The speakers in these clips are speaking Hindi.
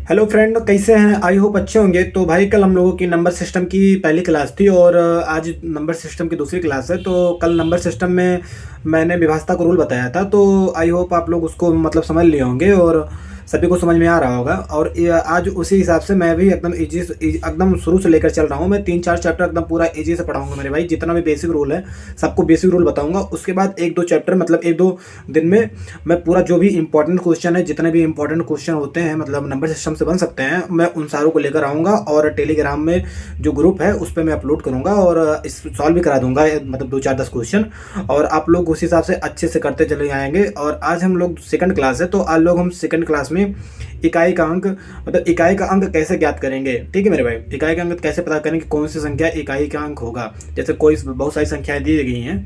हेलो फ्रेंड, कैसे हैं? आई होप अच्छे होंगे। तो भाई, कल हम लोगों की नंबर सिस्टम की पहली क्लास थी और आज नंबर सिस्टम की दूसरी क्लास है। तो कल नंबर सिस्टम में मैंने विभाज्यता का रूल बताया था, तो आई होप आप लोग उसको मतलब समझ लिए होंगे और सभी को समझ में आ रहा होगा। और आज उसी हिसाब से मैं भी एकदम इजी एकदम शुरू से लेकर चल रहा हूँ। मैं 3-4 चैप्टर एकदम पूरा इजी से पढ़ाऊंगा मेरे भाई। जितना भी बेसिक रूल है सबको बेसिक रूल बताऊंगा। उसके बाद 1-2 चैप्टर मतलब 1-2 दिन में मैं पूरा जो भी इंपॉर्टेंट क्वेश्चन है, जितने भी इंपॉर्टेंट क्वेश्चन होते हैं मतलब नंबर सिस्टम से बन सकते हैं, मैं उन सारों को लेकर आऊँगा और टेलीग्राम में जो ग्रुप है उस पर मैं अपलोड करूँगा और इस सॉल्व भी करा दूंगा मतलब 2-4-10 क्वेश्चन। और आप लोग उस हिसाब से अच्छे से करते चले आएंगे। और आज हम लोग सेकंड क्लास है, तो आज लोग हम सेकंड क्लास में इकाई का अंक मतलब इकाई का अंक कैसे ज्ञात करेंगे। ठीक है मेरे भाई, इकाई का अंक कैसे पता करेंगे, कौन सी संख्या इकाई का अंक होगा। जैसे कोई बहुत सारी संख्याएं दी गई हैं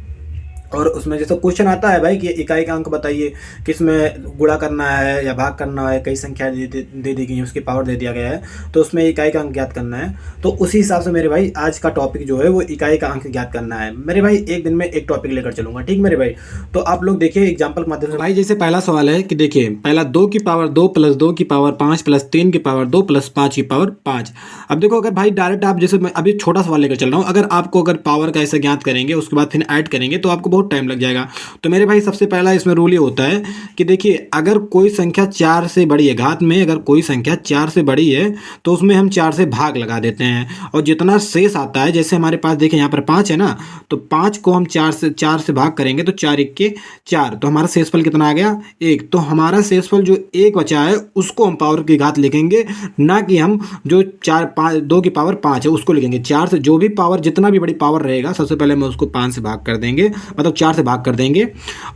और उसमें जैसे क्वेश्चन आता है भाई कि इकाई का अंक बताइए, किस में गुणा करना है या भाग करना है, कई संख्या दे दी गई है, उसकी पावर दे दिया गया है, तो उसमें इकाई का अंक ज्ञात करना है। तो उसी हिसाब से मेरे भाई आज का टॉपिक जो है वो इकाई का अंक ज्ञात करना है मेरे भाई। एक दिन में एक टॉपिक लेकर चलूंगा, ठीक मेरे भाई। तो आप लोग देखिए एग्जाम्पल के माध्यम से भाई। जैसे पहला सवाल है कि देखिए, पहला 2 की पावर 2 प्लस 2 की पावर 5 प्लस 3 की पावर 2 प्लस 5 की पावर 5। अब देखो, अगर भाई डायरेक्ट आप, जैसे मैं अभी छोटा सवाल लेकर चल रहा हूँ, अगर आपको अगर पावर का ऐसे ज्ञात करेंगे उसके बाद फिर ऐड करेंगे तो आपको बहुत टाइम लग जाएगा। तो मेरे भाई सबसे पहला इसमें रूल ये होता है कि देखिए, अगर कोई संख्या 4 से बड़ी है, घात में अगर कोई संख्या 4 से बड़ी है तो उसमें हम 4 से भाग लगा देते हैं और जितना शेष आता है, जैसे हमारे पास देखिए यहाँ पर 5 है ना, तो 5 को हम 4 से भाग करेंगे तो 4 1 के 4, तो हमारा शेषफल कितना आ गया 1। तो हमारा शेषफल जो 1 बचा है उसको हम पावर की घात लिखेंगे, ना कि हम जो 2 की पावर 5 है उसको लिखेंगे। 4 से जो भी पावर, जितना भी बड़ी पावर रहेगा, सबसे पहले हम उसको 5 से भाग कर देंगे, मतलब 4 से भाग कर देंगे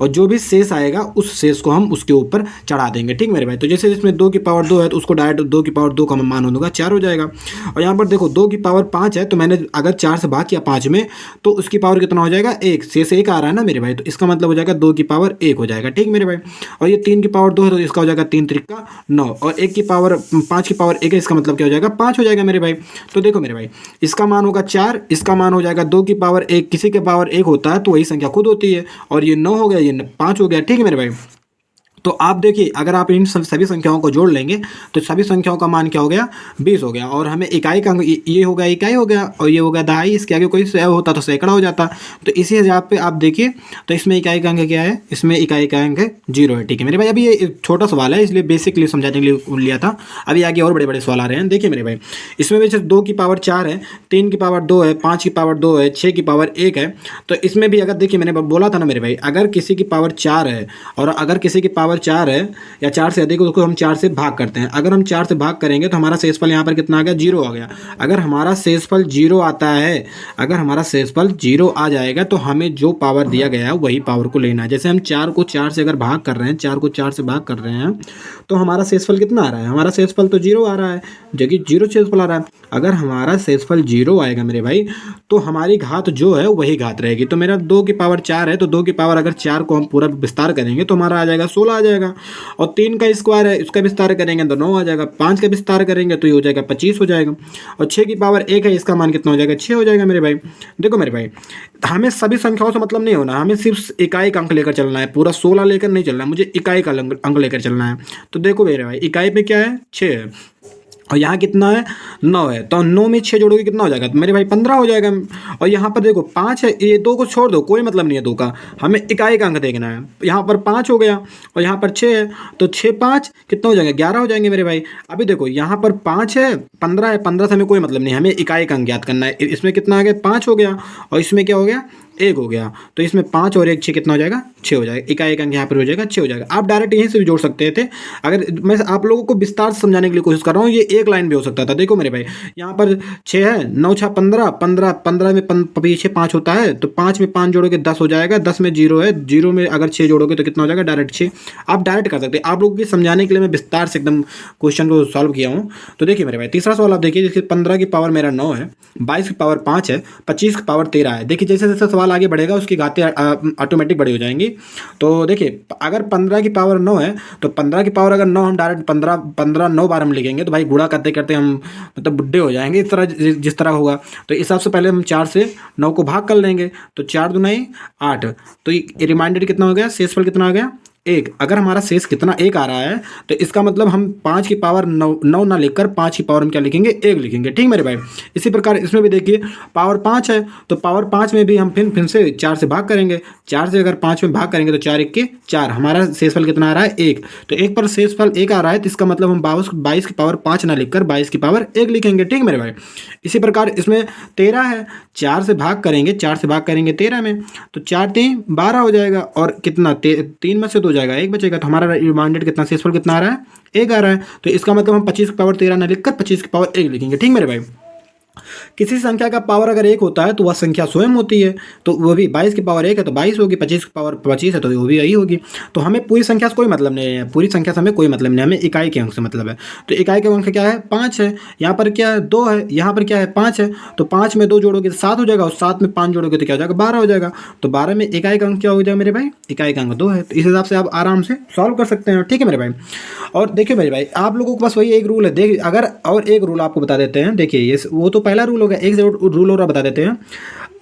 और जो भी शेष आएगा उस शेष को हम उसके ऊपर चढ़ा देंगे। ठीक मेरे भाई। तो जैसे इसमें 2 की पावर 2 है तो उसको डायरेक्ट 2 की पावर 2 का मान होगा 4 हो जाएगा। और यहाँ पर देखो 2 की पावर 5 है, तो मैंने अगर 4 से भाग किया 5 में तो उसकी पावर कितना हो जाएगा 1, शेष 1 आ रहा है ना मेरे भाई, तो इसका मतलब हो जाएगा 2 की पावर 1 हो जाएगा। ठीक मेरे भाई। और ये 3 की पावर 2 है तो इसका हो जाएगा 3 त्रिका 9, और 1 की पावर 5 की पावर 1 है, इसका मतलब क्या हो जाएगा 5 हो जाएगा मेरे भाई। तो देखो मेरे भाई, इसका मान होगा 4, इसका मान हो जाएगा 2 की पावर 1, किसी के पावर 1 होता है तो वही संख्या खुद होती है, और ये 9 हो गया, ये 5 हो गया। ठीक है मेरे भाई। तो आप देखिए, अगर आप इन सभी संख्याओं को जोड़ लेंगे तो सभी संख्याओं का मान क्या हो गया 20 हो गया। और हमें इकाई का ये हो गया इकाई हो गया और ये हो गया दहाई, इसके आगे कोई होता तो सैकड़ा हो जाता। तो इसी हिसाब पे आप देखिए, तो इसमें इकाई का अंक क्या है, इसमें इकाई का अंक 0 है। ठीक है मेरे भाई। अभी ये छोटा सवाल है इसलिए बेसिकली समझाने के लिए लिया था, अभी आगे और बड़े बड़े सवाल आ रहे हैं। देखिए मेरे भाई, इसमें भी 2 की पावर 4 है, 3 की पावर 2 है, 5 की पावर 2 है, 6 की पावर 1 है। तो इसमें भी अगर देखिए, मैंने बोला था ना मेरे भाई, अगर किसी की पावर 4 है और अगर किसी की पावर 4 है या 4 से अधिक, उसको हम 4 से भाग करते हैं। अगर हम 4 से भाग करेंगे तो हमारा शेषफल यहाँ पर कितना आ गया 0 आ गया। अगर हमारा शेषफल 0 आता है, अगर हमारा शेषफल 0 आ जाएगा तो हमें जो पावर दिया गया है वही पावर को लेना है। जैसे हम 4 को 4 से अगर भाग कर रहे हैं, 4 को 4 से भाग कर रहे हैं तो हमारा शेषफल कितना आ रहा है, हमारा शेषफल तो 0 आ रहा है, जो कि 0 शेषफल आ रहा है। अगर हमारा शेषफल 0 आएगा मेरे भाई तो हमारी घात जो है वही घात रहेगी। तो मेरा 2 की पावर 4 है, तो 2 की पावर अगर 4 को हम पूरा विस्तार करेंगे तो हमारा आ जाएगा 16 आ जाएगा। और 3 का स्क्वायर है, इसका विस्तार करेंगे तो 9 आ जाएगा। 5 का विस्तार करेंगे तो ये हो जाएगा 25 हो जाएगा। और 6 की पावर 1 है, इसका मान कितना हो जाएगा 6 हो जाएगा मेरे भाई। देखो मेरे भाई, हमें सभी संख्याओं से मतलब नहीं होना, हमें सिर्फ इकाई का अंक लेकर चलना है, पूरा 16 लेकर नहीं चलना है, मुझे इकाई का अंक लेकर चलना है। तो देखो मेरे भाई, इकाई पे क्या है 6 है और यहाँ कितना है 9 है, तो 9 में 6 जोड़ोगे कितना हो जाएगा तो मेरे भाई 15 हो जाएगा। और यहाँ पर देखो 5 है, ये 2 को छोड़ दो, कोई मतलब नहीं है 2 का, हमें इकाई का अंक देखना है। यहाँ पर 5 हो गया और यहाँ पर 6 है, तो 6 5 कितना हो जाएंगे 11 हो जाएंगे मेरे भाई। अभी देखो यहाँ पर 5 है, 15 है, 15 से हमें कोई मतलब नहीं, हमें इकाई का अंक ज्ञात करना है। इसमें कितना आ गया 5 हो गया और इसमें क्या हो गया 1 हो गया। तो इसमें 5 और 1 6 कितना हो जाएगा 6 हो जाएगा। इकाई का अंक यहाँ पर हो जाएगा 6 हो जाएगा। आप डायरेक्ट यहीं से भी जोड़ सकते थे, अगर मैं आप लोगों को विस्तार से समझाने के लिए कोशिश कर रहा हूँ, ये एक लाइन भी हो सकता था। देखो मेरे भाई, यहाँ पर 6 है, 9 6 15, 15 15 में पीछे 5 होता है, तो 5 में 5 जोड़ोगे 10 हो जाएगा। 10 में 0 है, 0 में अगर 6 जोड़ोगे तो कितना हो जाएगा डायरेक्ट 6। आप डायरेक्ट कर सकते हैं, आप लोगों की समझाने के लिए मैं विस्तार से एकदम क्वेश्चन को सॉल्व किया हूँ। तो देखिए मेरे भाई, तीसरा सवाल आप देखिए, जिसके 15 की पावर मेरा 9 है, 22 की पावर 5 है, 25 की पावर 13 है। देखिए जैसे जैसे सवाल आगे बढ़ेगा उसकी घातें ऑटोमेटिक बड़ी हो जाएंगी। तो देखिए, अगर 15 की पावर 9 है तो 15 की पावर अगर 9 हम डायरेक्ट 15 9 बार हम लिखेंगे तो भाई गुणा करते करते हम मतलब बुढ़े हो जाएंगे, इस तरह जिस तरह होगा। तो इस हिसाब से पहले हम 4 से 9 को भाग कर लेंगे, तो 4 दूनी 8, तो ये रिमाइंडर कितना हो गया, शेषफल कितना आ गया 1। अगर हमारा शेष कितना 1 आ रहा है तो इसका मतलब हम 5 की पावर 9 ना लिखकर 5 की पावर हम क्या लिखेंगे, 1 लिखेंगे। ठीक मेरे भाई। इसी प्रकार इसमें भी देखिए पावर 5 है तो पावर 5 में भी हम फिर से 4 से भाग करेंगे। 4 से अगर 5 में भाग करेंगे तो 4 1 4, हमारा शेषफल कितना आ रहा है, 1। तो 1 पर शेषफल 1 आ रहा है तो इसका मतलब हम 22 की पावर 5 ना लिखकर 22 की पावर 1 लिखेंगे। ठीक मेरे भाई। इसी प्रकार इसमें 13 है, 4 से भाग करेंगे, 4 से भाग करेंगे 13 में तो 4 3 12 हो जाएगा और कितना 3 में से 2 जाएगा, 1 बचेगा। तो हमारा रिमाइंडर कितना, शेषफल कितना आ रहा है, 1 आ रहा है। तो इसका मतलब हम 25 की पावर 13 ना लिखकर 25 की पावर 1 लिखेंगे। ठीक मेरे भाई। किसी संख्या का पावर अगर 1 होता है तो वह संख्या स्वयं होती है, तो वो भी 22 की पावर 1 है तो 22 होगी, 25 की पावर 25 है तो वो भी यही होगी। तो हमें पूरी संख्या से कोई मतलब नहीं है, पूरी संख्या से हमें कोई मतलब नहीं, हमें इकाई के अंक से मतलब है। तो इकाई के अंक क्या है, 5 है, यहाँ पर क्या है 2 है, यहाँ पर क्या है 5 है। तो 5 में 2 जोड़ोगे तो 7 हो जाएगा और 7 में 5 जोड़ोगे तो क्या हो जाएगा, 12 हो जाएगा। तो 12 में इकाई का अंक क्या हो जाएगा मेरे भाई, इकाई का अंक 2 है। तो इस हिसाब से आप आराम से सॉल्व कर सकते हैं। ठीक है मेरे भाई। और देखिए मेरे भाई, आप लोगों को बस वही एक रूल है, देखिए अगर और एक रूल आपको बता देते हैं। देखिए ये वो तो पहला रूल हो गया, एक रूल और बता देते हैं।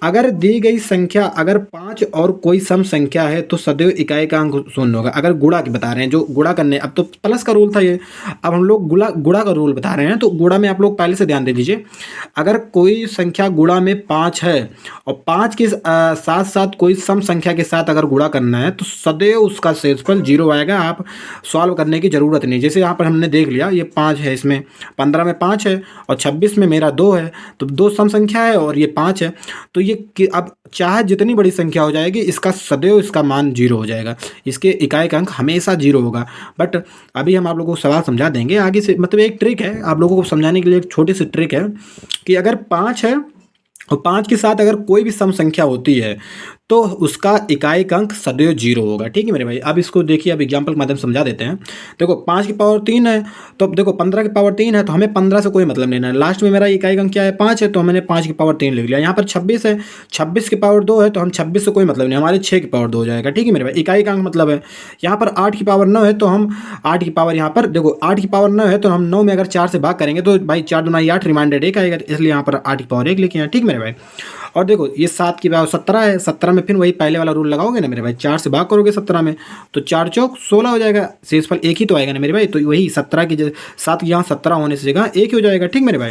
अगर दी गई संख्या अगर 5 और कोई सम संख्या है तो सदैव इकाई का अंक शून्य होगा। अगर गुणा की बता रहे हैं, जो गुणा करने, अब तो प्लस का रूल था ये, अब हम लोग गुणा का रूल बता रहे हैं। तो गुणा में आप लोग पहले से ध्यान दे दीजिए। अगर कोई संख्या गुणा में 5 है और 5 के साथ साथ कोई सम संख्या के साथ अगर गुणा करना है तो सदैव उसका शेषफल 0 आएगा। आप सॉल्व करने की जरूरत नहीं। जैसे यहाँ पर हमने देख लिया ये 5 है, इसमें 15 में 5 है और 26 में मेरा 2 है, तो 2 सम संख्या है और ये 5 है। तो ये कि अब चाहे जितनी बड़ी संख्या हो जाएगी इसका सदैव इसका मान 0 हो जाएगा, इसके इकाई का अंक हमेशा 0 होगा। बट अभी हम आप लोगों को सवाल समझा देंगे आगे से, मतलब एक ट्रिक है आप लोगों को समझाने के लिए, एक छोटी सी ट्रिक है कि अगर 5 है और 5 के साथ अगर कोई भी सम संख्या होती है तो उसका इकाई का अंक सदैव 0 होगा। ठीक है मेरे भाई। अब इसको देखिए, अब एग्जाम्पल के माध्यम से समझा देते हैं। देखो 5 की पावर 3 है तो अब देखो 15 की पावर 3 है तो हमें 15 से कोई मतलब लेना है। लास्ट में मेरा इकाई का अंक क्या है, 5 है, तो मैंने 5 की पावर 3 लिख लिया। यहाँ पर 26 है, 26 की पावर 2 है तो हम 26 से कोई मतलब नहीं, हमारे 6 की पावर 2 हो जाएगा। ठीक है मेरे भाई, इकाई का अंक मतलब है। यहाँ पर 8 की पावर 9 है तो हम 8 की पावर, यहाँ पर देखो 8 की पावर 9 है तो हम 9 में अगर 4 से भाग करेंगे तो भाई 4 दूना 8, रिमाइंडर 1 आएगा, इसलिए यहाँ पर 8 की पावर 1 लिखे हैं। ठीक मेरे भाई। और देखो ये 7 की पावर 17 है, 17 में फिर वही पहले वाला रूल लगाओगे ना मेरे भाई, 4 से भाग करोगे 17 में तो 4 चौक 16 हो जाएगा, शेषफल 1 ही तो आएगा ना मेरे भाई। तो वही 17 की 7 यहाँ 17 होने से जगह 1 ही हो जाएगा। ठीक मेरे भाई।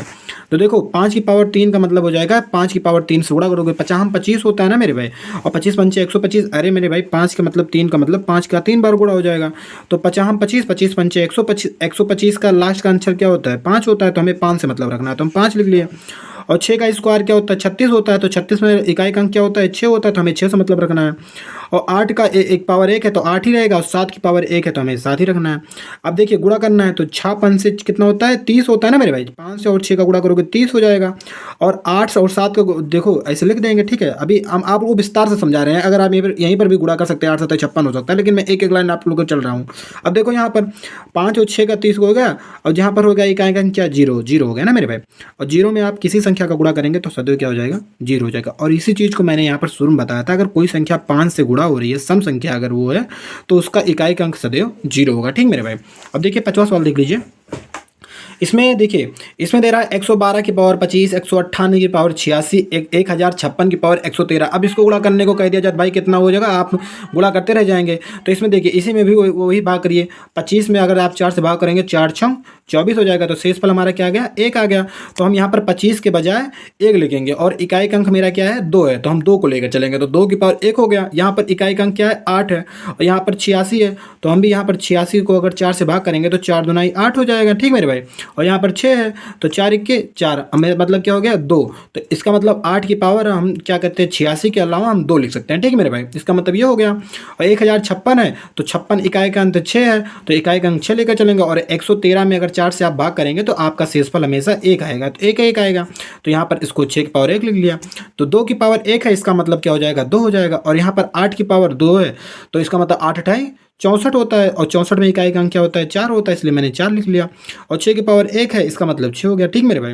तो देखो 5 की पावर 3 का मतलब हो जाएगा 5 की पावर 3 से गुणा करोगे, 25 होता है ना मेरे भाई, और 25 पंचे 125। अरे मेरे भाई 5 का मतलब 3 का मतलब 5 का 3 बार गुणा हो जाएगा। तो 25 25 पंचे 125 का लास्ट का आंसर क्या होता है, 5 होता है। तो हमें 5 से मतलब रखना है तो हम 5 लिख लिए। और 6 का स्क्वायर क्या होता है, 36 होता है, तो 36 में इकाई का अंक क्या होता है, 6 होता है, तो हमें 6 से मतलब रखना है। और 8 का एक पावर 1 है तो 8 ही रहेगा, और 7 की पावर 1 है तो हमें 7 ही रखना है। अब देखिए गुणा करना है तो 6 5 से कितना होता है, 30 होता है ना मेरे भाई। 5 से और 6 का गुणा करोगे 30 हो जाएगा, और 8 और 7 का देखो ऐसे लिख देंगे। ठीक है, अभी हम आप लोगों को विस्तार से समझा रहे हैं, अगर आप यहीं पर भी गुणा कर सकते हैं, 8 7 56 हो सकता है, लेकिन मैं एक एक लाइन आप लोगों को चल रहा हूँ। अब देखो यहाँ पर 5 और 6 का 30 हो गया, और जहाँ पर हो गया इकाई का अंक क्या, 0 हो गया ना मेरे भाई। और 0 में आप किसी संख्या का गुणा करेंगे तो सदैव क्या हो जाएगा, 0 हो जाएगा। और इसी चीज़ को मैंने यहाँ पर शुरू में बताया था, अगर कोई संख्या 5 से गुणा हो रही है, सम संख्या अगर वो है, तो उसका इकाई का अंक सदैव 0 होगा। ठीक मेरे भाई। अब देखिए 50वां सवाल देख लीजिए। इसमें देखिए, इसमें दे रहा है 112 की पावर 25, 198 की पावर 86, 1056 की पावर 113। अब इसको गुणा करने को कह दिया जाए भाई कितना हो जाएगा, आप गुणा करते रह जाएंगे। तो इसमें देखिए इसी में भी वही भाग करिए। 25 में अगर आप 4 से भाग करेंगे, 4 छंग 24 हो जाएगा, तो शेषफल हमारा क्या आ गया, 1 आ गया। तो हम यहाँ पर 25 के बजाय 1 लिखेंगे, और इकाई का अंक मेरा क्या है, 2 है, तो हम 2 को लेकर चलेंगे, तो 2 की पावर 1 हो गया। यहाँ पर इकाई का अंक क्या है, 8 है, और यहाँ पर 86 है, तो हम भी यहाँ पर 86 को अगर 4 से भाग करेंगे तो 4 दूना 8 हो जाएगा। ठीक मेरे भाई। और यहाँ पर 6 है तो 4 1 4, हमें मतलब क्या हो गया, 2। तो इसका मतलब 8 की पावर हम क्या करते हैं, 86 के अलावा हम 2 लिख सकते हैं। ठीक है मेरे भाई, इसका मतलब ये हो गया। और 1056 है तो 56 इकाई का अंक 6 है, तो इकाई का अंक 6 लेकर चलेंगे। और 113 में अगर 4 से आप भाग करेंगे तो आपका शेषफल हमेशा 1 आएगा, तो 1 आएगा। तो यहाँ पर इसको 6 की पावर 1 लिख लिया। तो 2 की पावर 1 है, इसका मतलब क्या हो जाएगा, 2 हो जाएगा। और यहाँ पर 8 की पावर 2 है, तो इसका मतलब 8 8 64 होता है, और 64 में इकाई का अंक क्या होता है, 4 होता है, इसलिए मैंने 4 लिख लिया। और 6 की पावर 1 है, इसका मतलब 6 हो गया। ठीक मेरे भाई।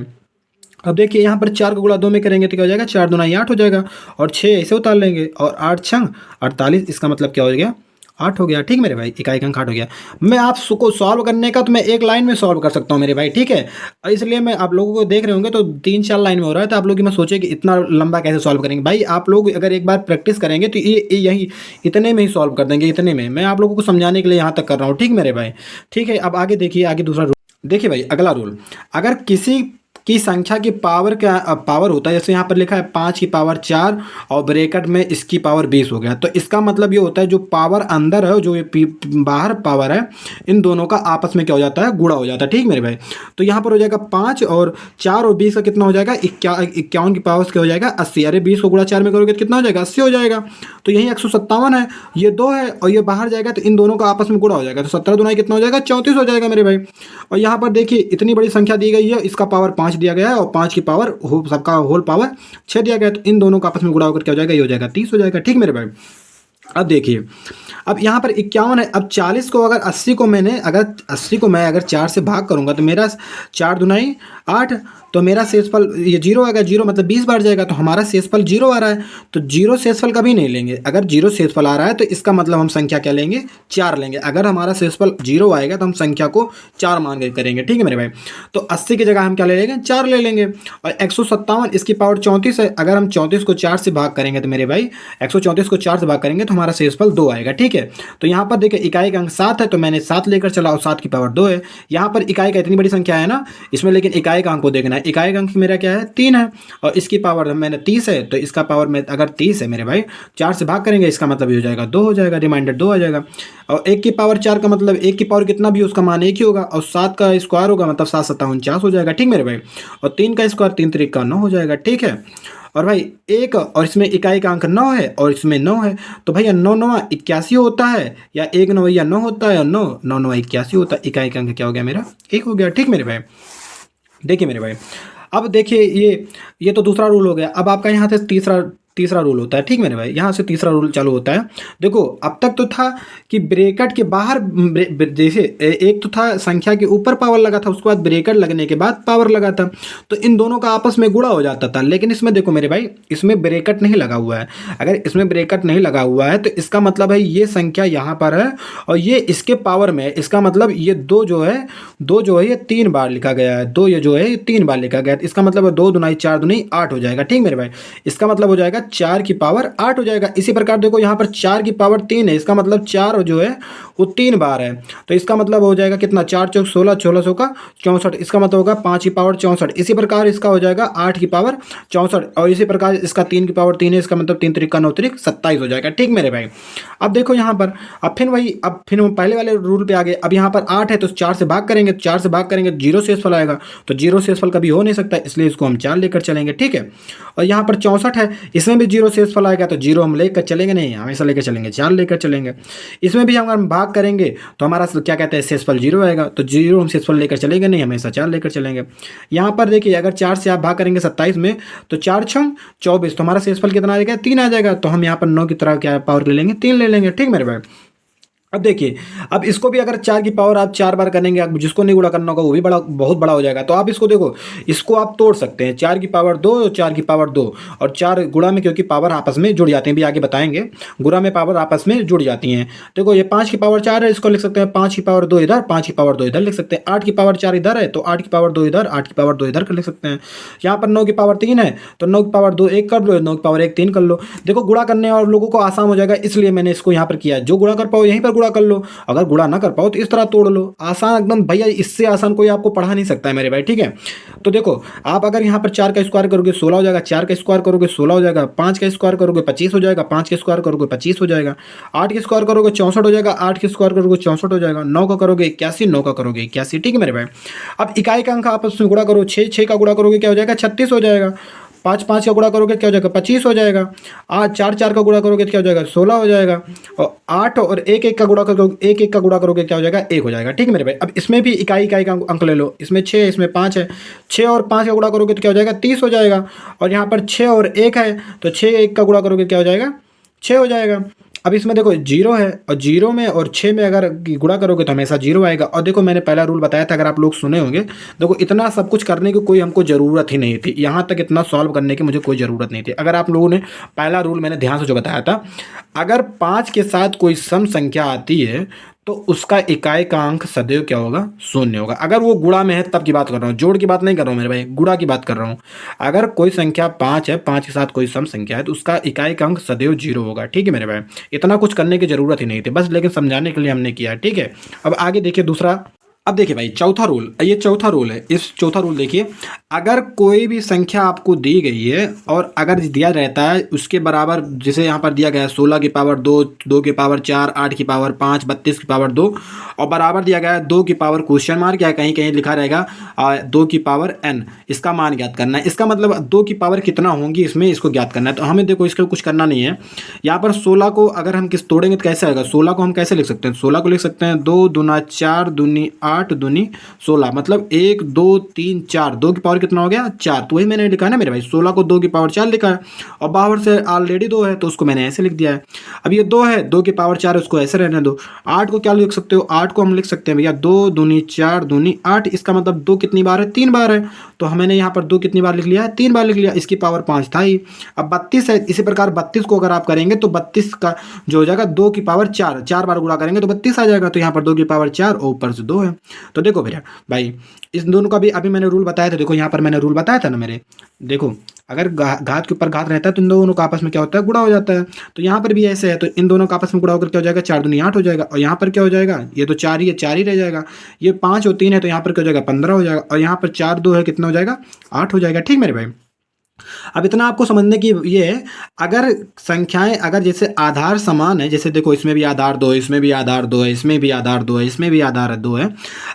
अब देखिए यहाँ पर 4 का गुणा 2 में करेंगे तो क्या हो जाएगा, 4 दूना 8 हो जाएगा, और 6 ऐसे उतार लेंगे, और 8 छंग 48, इसका मतलब क्या हो गया, 8 हो गया, ठीक मेरे भाई, इकाई का अंक 8 हो गया। मैं आप को सॉल्व करने का तो मैं एक लाइन में सॉल्व कर सकता हूँ मेरे भाई, ठीक है। इसलिए मैं आप लोगों को देख रहे होंगे तो 3-4 लाइन में हो रहा है, तो आप लोग मैं सोचे कि इतना लंबा कैसे सॉल्व करेंगे। भाई आप लोग अगर एक बार प्रैक्टिस करेंगे तो ये यही इतने में ही सॉल्व कर देंगे, इतने में। मैं आप लोगों को समझाने के लिए यहाँ तक कर रहा हूँ, ठीक मेरे भाई। ठीक है, अब आगे देखिए, आगे दूसरा रूल देखिए भाई, अगला रूल। अगर किसी की संख्या की पावर का पावर होता है, जैसे यहाँ पर लिखा है 5 की पावर 4 और ब्रैकेट में इसकी पावर 20 हो गया, तो इसका मतलब ये होता है जो पावर अंदर है, जो ये बाहर पावर है, इन दोनों का आपस में क्या हो जाता है, गुणा हो जाता है, ठीक मेरे भाई। तो यहाँ पर हो जाएगा 5 और 4 और 20 का कितना हो जाएगा, 51 की पावर क्या हो जाएगा, 80। अरे 20 को गुणा 4 में करोगे तो कितना हो जाएगा, 80 हो जाएगा। तो यही 157 है, ये 2 है और ये बाहर जाएगा, तो इन दोनों का आपस में गुणा हो जाएगा, तो 17 दुनाई कितना हो जाएगा, 34 हो जाएगा मेरे भाई। और यहाँ पर देखिए इतनी बड़ी संख्या दी गई है, इसका पावर 5 दिया गया है और 5 की पावर सबका होल पावर 6 दिया गया है, तो इन दोनों का आपस में गुणा होकर क्या हो जाएगा, ये हो जाएगा 30 हो जाएगा, ठीक मेरे भाई। अब देखिए, अब यहाँ पर 51 है, अब 40 को अगर 80 को मैंने अगर 80 को मैं अगर 4 से भाग करूँगा तो मेरा 4 दुनाई 8, तो मेरा शेषफल ये 0 आएगा, 0 मतलब 20 बार जाएगा, तो हमारा शेषफल 0 आ रहा है, तो 0 शेषफल कभी नहीं लेंगे। अगर 0 शेषफल आ रहा है तो इसका मतलब हम संख्या क्या लेंगे, 4 लेंगे। अगर हमारा शेषफल 0 आएगा तो हम संख्या को 4 मान के करेंगे, ठीक है मेरे भाई। तो 80 की जगह हम क्या ले लेंगे, 4 ले लेंगे। और 157 इसकी पावर 34 है, अगर हम 34 को 4 से भाग करेंगे तो मेरे भाई 134 को 4 से भाग करेंगे तो हमारा शेषफल 2 आएगा, ठीक है। तो यहाँ पर देखिए इकाई का अंक 7 है, तो मैंने 7 लेकर चला और 7 की पावर 2 है। यहाँ पर इकाई का इतनी बड़ी संख्या है ना इसमें, लेकिन इकाई का अंक को देखना है। इकाई का अंक मेरा क्या है, 3 है और इसकी पावर मैंने 30 है, तो इसका पावर में अगर 30 है मेरे भाई 4 से भाग करेंगे, इसका मतलब ये हो जाएगा 2 हो जाएगा, रिमाइंडर 2 आ जाएगा। और 1 की पावर 4 का मतलब 1 की पावर कितना भी उसका मान 1 ही होगा, और 7 का स्क्वायर होगा मतलब 7 7 49 हो जाएगा, ठीक मेरे भाई। और 3 का स्क्वायर 3 3 का 9 हो जाएगा, ठीक है। और भाई एक और इसमें इकाई का अंक 9 है और इसमें 9 है, तो भैया 9 9 81 होता है, या 1 9 या 9 होता है, और 9 9 9 81 होता है। इकाई का अंक क्या हो गया मेरा, 1 हो गया, ठीक मेरे भाई। देखिए मेरे भाई, अब देखिए ये तो दूसरा रूल हो गया। अब आपका यहाँ से तीसरा रूल होता है, ठीक मेरे भाई। यहाँ से तीसरा रूल चालू होता है। देखो अब तक तो था कि ब्रैकेट के बाहर जैसे एक तो था संख्या के ऊपर पावर लगा था, उसके बाद ब्रैकेट लगने के बाद पावर लगा था, तो इन दोनों का आपस में गुणा हो जाता था। लेकिन इसमें देखो मेरे भाई, इसमें ब्रैकेट नहीं लगा हुआ है। अगर इसमें ब्रैकेट नहीं लगा हुआ है तो इसका मतलब है ये संख्या यहाँ पर है और ये इसके पावर में है। इसका मतलब ये दो जो है ये 3 बार लिखा गया है, 2 ये जो है ये 3 बार लिखा गया है। इसका मतलब 2 दुनाई 4 दुनाई 8 हो जाएगा, ठीक मेरे भाई। इसका मतलब हो जाएगा 4 की पावर 8 हो जाएगा। इसी प्रकार देखो यहाँ पर 4 की पावर 3 है, इसका मतलब 4 जो है वो 3 बार है, तो इसका मतलब हो जाएगा कितना, 4 चौक 16, 16 का 64, इसका मतलब होगा 5 की पावर 64। इसी प्रकार इसका हो जाएगा 8 की पावर 64 और इसी प्रकार इसका 3 की पावर 3 है, इसका मतलब 3 3 का 9 3 27 हो जाएगा, ठीक मेरे भाई। अब देखो यहाँ पर अब फिर हम पहले वाले रूल पे आ गए। अब यहाँ पर 8 है तो 4 से भाग करेंगे, 4 से भाग करेंगे 0 शेषफल आएगा, तो 0 शेषफल कभी हो नहीं सकता, इसलिए इसको हम 4 लेकर चलेंगे, ठीक है। और यहाँ पर 64 है, इसमें भी 0 शेषफल आएगा, तो 0 हम लेकर चलेंगे नहीं, हमेशा लेकर चलेंगे, 4 लेकर चलेंगे। इसमें भी हम भाग करेंगे तो हमारा क्या कहते हैं, शेषफल 0 आएगा, तो 0 हम शेषफल लेकर चलेंगे नहीं, हमेशा 4 लेकर चलेंगे। यहाँ पर देखिए अगर 4 से आप भाग करेंगे 27 में, तो 4 छंग 24, तो हमारा शेषफल कितना आ जाएगा, 3 आ जाएगा। तो हम यहाँ पर 9 की तरह क्या पावर ले लेंगे, 3 ले लेंगे, ठीक मेरे भाई। अब देखिए, अब इसको भी अगर 4 की पावर आप 4 बार करेंगे, आप जिसको नहीं गुणा करना होगा वो भी बहुत बड़ा हो जाएगा। तो आप इसको देखो, इसको आप तोड़ सकते हैं, 4 की पावर 2 और 4 की पावर 2 और 4 गुणा में, क्योंकि पावर आपस में जुड़ जाते हैं, भी आगे बताएंगे, गुणा में पावर आपस में जुड़ जाती हैं। देखो ये 5 की पावर 4 है, इसको लिख सकते हैं 5 की पावर 2 इधर, 5 की पावर 2 इधर लिख सकते हैं। 8 की पावर 4 इधर है तो 8 की पावर 2 इधर, 8 की पावर 2 इधर कर लिख सकते हैं। यहाँ पर 9 की पावर 3 है तो 9 की पावर 2 1 कर लो, 9 की पावर 1 3 कर लो। देखो गुणा करने और लोगों को आसान हो जाएगा, इसलिए मैंने इसको यहाँ पर किया। जो गुणा कर पाओ यहीं पर गुणा कर लो, अगर गुणा ना कर पाओ तो इस तरह तोड़ लो, आसान एकदम भैया, इससे आसान कोई आपको पढ़ा नहीं सकता है मेरे भाई, ठीक है। तो देखो आप अगर यहाँ पर 4 का स्क्वायर करोगे 16 हो जाएगा, 4 का स्क्वायर करोगे 16 हो जाएगा, 5 का स्क्वायर करोगे 25 हो जाएगा, 5 का स्क्वायर करोगे 25 हो जाएगा, 8 का स्क्वायर करोगे 64 हो जाएगा, 8 का स्क्वायर करोगे 64 हो जाएगा, 9 का करोगे 81, 9 का करोगे 81, ठीक है मेरे भाई। अब इकाई का अंक आपस में गुणा करो, 6 का गुणा करोगे क्या हो जाएगा, 36 हो जाएगा। 5 5 का गुणा करोगे क्या हो जाएगा, 25 हो जाएगा। 4 4 का गुणा करोगे क्या हो जाएगा, 16 हो जाएगा। और 8 और 1 1 का गुणा करोगे, 1 1 का गुणा करोगे क्या हो जाएगा, 1 हो जाएगा, ठीक है मेरे भाई। अब इसमें भी इकाई का अंक ले लो, इसमें 6 है, इसमें 5 है। 6 और 5 का गुणा करोगे तो क्या हो जाएगा, 30 हो जाएगा। और यहाँ पर 6 और 1 है तो 6 1 का गुणा करोगे क्या हो जाएगा, 6 हो जाएगा। अब इसमें देखो 0 है और 0 में और 6 में अगर गुणा करोगे तो हमेशा 0 आएगा। और देखो मैंने पहला रूल बताया था, अगर आप लोग सुने होंगे, देखो इतना सब कुछ करने की कोई हमको ज़रूरत ही नहीं थी, यहाँ तक इतना सॉल्व करने की मुझे कोई ज़रूरत नहीं थी। अगर आप लोगों ने पहला रूल मैंने ध्यान से जो बताया था, अगर 5 के साथ कोई सम संख्या आती है तो उसका इकाई का अंक सदैव क्या होगा, 0 होगा। अगर वो गुणा में है तब की बात कर रहा हूँ, जोड़ की बात नहीं कर रहा हूँ मेरे भाई, गुणा की बात कर रहा हूँ। अगर कोई संख्या 5 है, 5 के साथ कोई सम संख्या है, तो उसका इकाई का अंक सदैव 0 होगा। ठीक है मेरे भाई, इतना कुछ करने की जरूरत ही नहीं थी, बस लेकिन समझाने के लिए हमने किया। ठीक है, अब आगे देखिए दूसरा। अब देखिए भाई चौथा रूल, ये चौथा रूल है। इस चौथा रूल देखिए, अगर कोई भी संख्या आपको दी गई है और अगर दिया रहता है उसके बराबर, जैसे यहाँ पर दिया गया है 16 की पावर 2, 2 की पावर 4, 8 की पावर 5, 32 की पावर 2, और बराबर दिया गया है 2 की पावर क्वेश्चन मार्क, या कहीं कहीं लिखा रहेगा 2 की पावर n, इसका मान ज्ञात करना है। इसका मतलब 2 की पावर कितना होंगी इसमें, इसको ज्ञात करना है। तो हमें देखो इसका कुछ करना नहीं है। यहाँ पर 16 को अगर हम किस तोड़ेंगे तो कैसे आएगा, 16 को हम कैसे लिख सकते हैं, 16 को लिख सकते हैं 2 दूना 4 दूनी 8 दूनी 16, मतलब 1 2 3 4, 2 की पावर कितना हो गया 4। तो वही मैंने लिखा है ना मेरे भाई, 16 को 2 की पावर 4 लिखा है, और बाहर से ऑलरेडी 2 है तो उसको मैंने ऐसे लिख दिया है। अब ये 2 है, 2 की पावर 4 है, उसको ऐसे रहने दो। 8 को क्या लिख सकते हो, 8 को हम लिख सकते हैं भैया 2 दूनी 4 दूनी 8, इसका मतलब 2 कितनी बार है, 3 बार है। तो मैंने यहाँ पर 2 कितनी बार लिख लिया है, 3 बार लिख लिया। इसकी पावर 5 था ही। अब 32 है, इसी प्रकार 32 को अगर आप करेंगे तो 32 का जो हो जाएगा 2 की पावर 4, 4 बार गुणा करेंगे तो 32 आ जाएगा। तो यहाँ पर 2 की पावर 4 और ऊपर से 2 है। तो देखो भैया भाई, इस दोनों का भी अभी मैंने रूल बताया था। देखो यहाँ पर मैंने रूल बताया था ना मेरे, देखो अगर घात के ऊपर घात रहता है तो इन दोनों का आपस में क्या होता है, गुणा हो जाता है। तो यहाँ पर भी ऐसे है, तो इन दोनों का आपस में गुणा होकर क्या हो जाएगा, 4 दूनी 8 हो जाएगा। और यहाँ पर क्या हो जाएगा, ये तो 4 ही है, 4 ही रह जाएगा। ये 5 और 3 है तो यहाँ पर क्या हो जाएगा, 15 हो जाएगा। और यहाँ पर 4 2 है, कितना हो जाएगा, 8 हो जाएगा। ठीक मेरे भाई, अब इतना आपको समझने की ये है, अगर संख्याएं अगर जैसे आधार समान है, जैसे देखो इसमें भी आधार 2 है, इसमें भी आधार 2 है, इसमें भी आधार 2 है, इसमें भी आधार 2 है,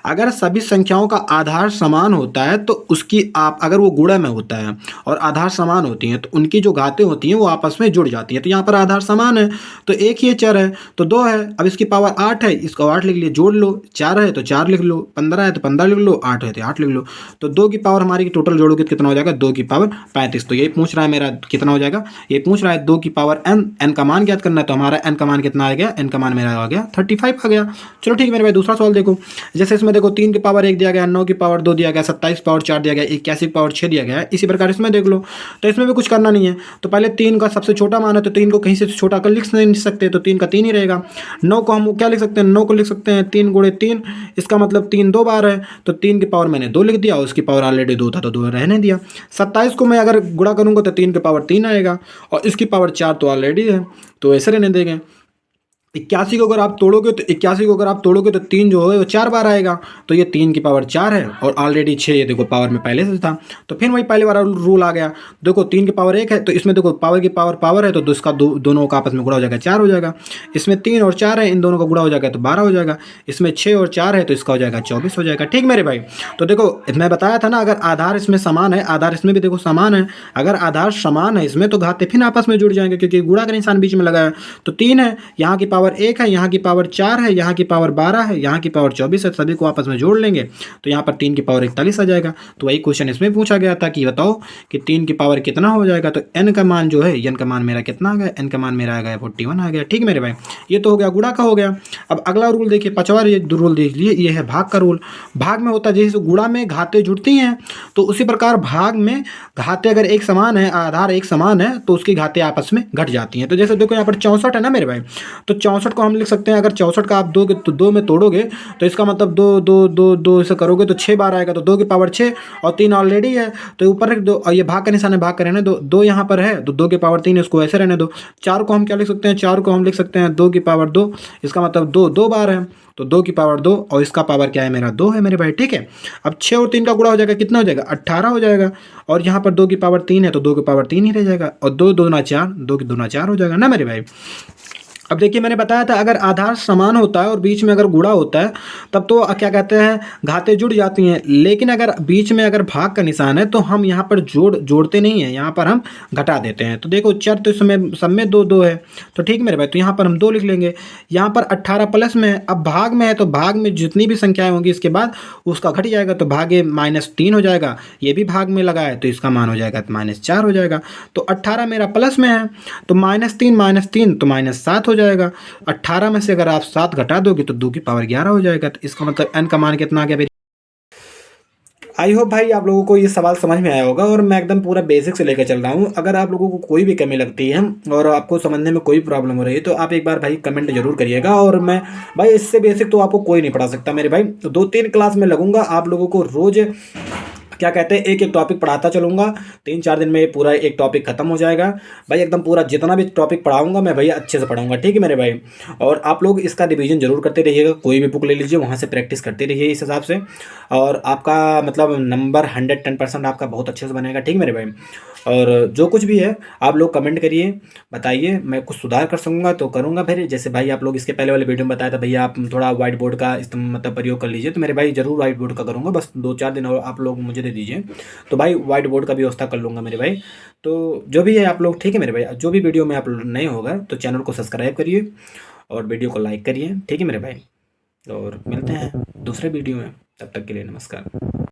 अगर सभी संख्याओं का आधार समान होता है तो उसकी आप अगर वो गुणा में होता है और आधार समान होती हैं तो उनकी जो घातें होती हैं वो आपस में जुड़ जाती हैं। तो यहाँ पर आधार समान है तो एक ही चर है तो 2 है। अब इसकी पावर 8 है, इसको 8 लिख लिए, जोड़ लो। 4 है तो 4 लिख लो, 15 है तो 15 लिख लो, 8 है तो 8 लिख लो। तो 2 की पावर हमारी टोटल जोड़ोगे तो कितना हो जाएगा, 2 की पावर 35। तो यही पूछ रहा है मेरा, कितना हो जाएगा, ये पूछ रहा है 2 की पावर n, n का मान ज्ञात करना है। तो हमारा n का मान कितना आ गया, n का मान मेरा आ गया 35 आ गया। चलो ठीक है मेरे भाई, दूसरा सवाल देखो। जैसे इसमें देखो 3 की पावर 1 दिया गया, 9 की पावर 2 दिया गया, 27 की पावर 4 दिया गया, 81 की पावर 6 दिया गया है। इसी प्रकार इसमें देख लो, तो इसमें भी कुछ करना नहीं है। तो पहले 3 का सबसे छोटा मान है तो 3 को कहीं से छोटा कर लिख नहीं सकते, तो 3 का 3 ही रहेगा। 9 को हम क्या लिख सकते हैं, 9 को लिख सकते हैं 3 गुणे 3, इसका मतलब 3 2 बार है तो 3 की पावर मैंने 2 लिख दिया, उसकी पावर ऑलरेडी 2 था तो 2 रहने दिया। 27 को मैं अगर गुणा करूंगा तो 3 की पावर 3 आएगा और इसकी पावर 4 तो ऑलरेडी है तो ऐसे रहने देंगे। 81 को अगर आप तोड़ोगे तो 81 को अगर आप तोड़ोगे तो 3 जो है वो 4 बार आएगा, तो ये 3 की पावर 4 है और ऑलरेडी 6 ये देखो पावर में पहले से था। तो फिर वही पहले वाला रूल आ गया। देखो 3 की पावर 1 है तो इसमें देखो पावर की पावर है तो इसका दोनों का आपस में गुणा हो जाएगा, 4 हो जाएगा। इसमें 3 और 4 है, इन दोनों का गुणा हो जाएगा तो 12 हो जाएगा। इसमें 6 और 4 है तो इसका हो जाएगा 24 हो जाएगा। ठीक मेरे भाई, तो देखो मैं बताया था ना, अगर आधार इसमें समान है, आधार इसमें भी देखो समान है, अगर आधार समान है इसमें तो घाते फिर आपस में जुड़ जाएंगे क्योंकि गुणा का निशान बीच में लगा है। तो 3 है, यहाँ की पावर 1 है, यहाँ की पावर 4 है, यहाँ की पावर 12 है, यहाँ की पावर 24 है, सभी को आपस में जोड़ लेंगे तो यहाँ पर 3 की पावर 41 आ जाएगा। तो वही क्वेश्चन इसमें पूछा गया था कि बताओ कि 3 की पावर कितना हो जाएगा। तो n का मान जो है, n का मान मेरा कितना आ गया, n का मान मेरा आ गया 41 आ गया। ठीक मेरे भाई, ये तो हो गया गुणा का हो गया। अब अगला रूल देखिए, 5वां रूल देख लिए, ये है भाग का रूल। भाग में होता है जैसे गुणा में घाते जुड़ती हैं तो उसी प्रकार भाग में घाते अगर एक समान है, आधार एक समान है तो उसकी घाते आपस में घट जाती हैं। तो जैसे देखो यहाँ पर 64 है ना मेरे भाई, तो 64 को हम लिख सकते हैं, अगर 64 का आप 2 के तो 2 में तोड़ोगे तो इसका मतलब 2 2 2 2 ऐसे करोगे तो 6 बार आएगा। तो 2 की पावर 6 और 3 ऑलरेडी है तो ऊपर रख दो, और ये भाग का निशान है, भाग का रहने दो। 2 यहाँ पर है तो 2 की पावर 3 इसको ऐसे रहने दो। 4 को हम क्या लिख सकते हैं, 4 को हम लिख सकते हैं 2 की पावर 2, इसका मतलब 2 2 बार है तो 2 की पावर 2 और इसका पावर क्या है मेरा 2 है मेरे भाई। ठीक है, अब 6 और 3 का गुणा हो जाएगा, कितना हो जाएगा 18 हो जाएगा। और यहाँ पर 2 की पावर 3 है तो 2 की पावर 3 ही रह जाएगा और 2 दूना 4, 2 की दूना 4 हो जाएगा ना मेरे भाई। अब देखिए मैंने बताया था अगर आधार समान होता है और बीच में अगर गुणा होता है तब तो क्या कहते हैं, घातें जुड़ जाती हैं। लेकिन अगर बीच में अगर भाग का निशान है तो हम यहाँ पर जोड़ते नहीं हैं, यहाँ पर हम घटा देते हैं। तो देखो चर तो इसमें सब में 2 2 है तो ठीक मेरे भाई, तो यहाँ पर हम 2 लिख लेंगे। यहाँ पर 18 प्लस में है, अब भाग में है तो भाग में जितनी भी संख्याएं होंगी इसके बाद उसका घट जाएगा तो भागे -3 हो जाएगा। ये भी भाग में लगा है तो इसका मान हो जाएगा -4 हो जाएगा। तो 18 मेरा प्लस में है तो -3 तो -7 हो जाएगा। 18 में से अगर आप 7 घटा दोगे तो 2 की पावर 11 हो जाएगा। तो इसका मतलब n का मान कितना आ गया? आई होप भाई आप लोगों को ये सवाल समझ में आया होगा, और मैं एकदम पूरा बेसिक से लेकर चल रहा हूँ। अगर आप लोगों को कोई भी कमी लगती है और आपको समझने में कोई प्रॉब्लम हो रही है तो आप एक बार भाई कमेंट जरूर करिएगा। और मैं भाई इससे बेसिक तो आपको कोई नहीं पढ़ा सकता मेरे भाई। तो 2-3 क्लास में लगूंगा, आप लोगों को रोज क्या कहते हैं एक एक टॉपिक पढ़ाता चलूंगा। 3-4 दिन में ये पूरा एक टॉपिक खत्म हो जाएगा भाई। एकदम पूरा जितना भी टॉपिक पढ़ाऊंगा मैं भैया अच्छे से पढ़ाऊंगा, ठीक है मेरे भाई। और आप लोग इसका रिवीजन जरूर करते रहिएगा, कोई भी बुक ले लीजिए वहाँ से प्रैक्टिस करते रहिए इस हिसाब से। और आपका मतलब नंबर 110% आपका बहुत अच्छे से बनेगा, ठीक है मेरे भाई। और जो कुछ भी है आप लोग कमेंट करिए, बताइए, मैं कुछ सुधार कर सकूँगा तो करूँगा। फिर जैसे भाई आप लोग इसके पहले वाले वीडियो में बताया था भैया आप थोड़ा व्हाइट बोर्ड का मतलब प्रयोग कर लीजिए, तो मेरे भाई ज़रूर व्हाइट बोर्ड का करूँगा। बस 2-4 दिन और आप लोग मुझे दे दीजिए तो भाई व्हाइट बोर्ड का भी व्यवस्था कर लूँगा मेरे भाई। तो जो भी है आप लोग, ठीक है मेरे भाई, जो भी वीडियो में आप लोग नए होगा तो चैनल को सब्सक्राइब करिए और वीडियो को लाइक करिए, ठीक है मेरे भाई। और मिलते हैं दूसरे वीडियो में, तब तक के लिए नमस्कार।